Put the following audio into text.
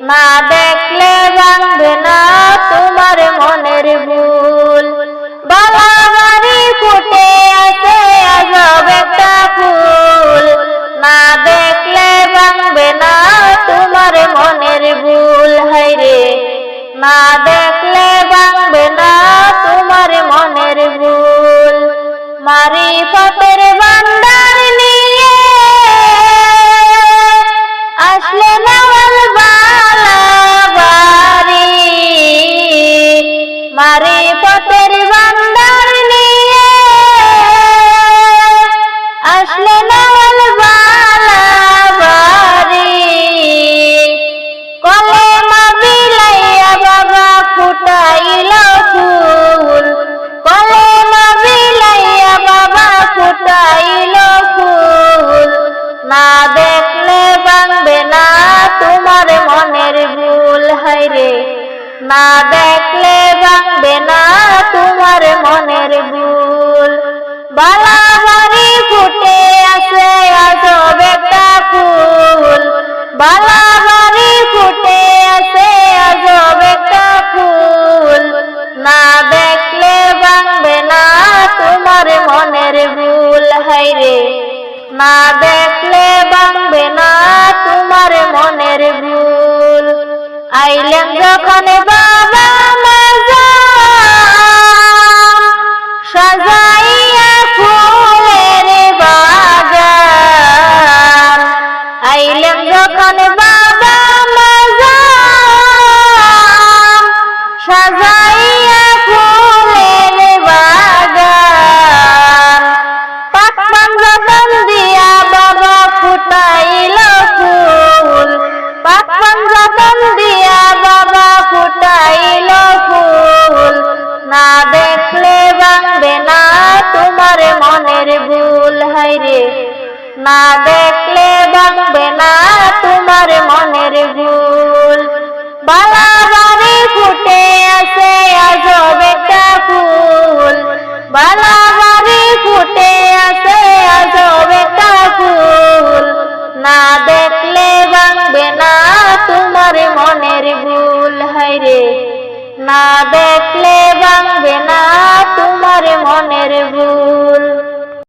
না দেখলে ভাঙবে না তোমার মনের ভুল। বালাবাড়ি ফুটে আছে আজব একটা ফুল, না দেখলে ভাঙবে না তোমার মনের ভুল। হায়রে না দেখলে ভাঙবে না তোমার মনের ভুল। মারিফতের ভান্ডার নিয়ে আসলে নাওয়াল বালাবাড়ি, মারিফতের ভান্ডার নিয়ে আসলে নাওয়াল বালাবাড়ি। কলেমা বিলাইয়া বাবা ফুটাইল ফুল, কলেমা বিলাইয়া বাবা ফুটাইল ফুল, না দেখলে ভাঙবে না তোমার মনের ভুল। হায়রে না দেখলে ভাঙবে না তোমার মনের ভুল। বালাবাড়ি ফুটে আছে আজব একটা ফুল, বালাবাড়ি ফুটে আছে আজব একটা ফুল, না দেখলে ভাঙবে না তোমার মনের ভুল। হায়রে না দেখলে ভাঙবে না তোমার মনের ভুল। আইলেন যখন বাবা মাজার সাজাইয়া ফুলের বাগান, আইলেন যখন বাবা মাজার সাজাইয়া ফুলের বাগান। পাক পাঞ্জাতন দিয়া বাবা ফুটাইল ফুল, পাক পাঞ্জাতন দিয়া বাবা ফুটাইল ফুল, না দেখলে ভাঙবে না তোমার মনের ভুল। হায়রে না দেখলে ভাঙবে না তোমার মনের ভুল। বালাবাড়ি ফুটে আছে আজব একটা ফুল, বালাবাড়ি ফুটে আছে আজব একটা ফুল, না দেখলে ভাঙবে না তোমার মনের ভুল। হায়রে না দেখলে ভাঙবে না তোমার মনের ভুল।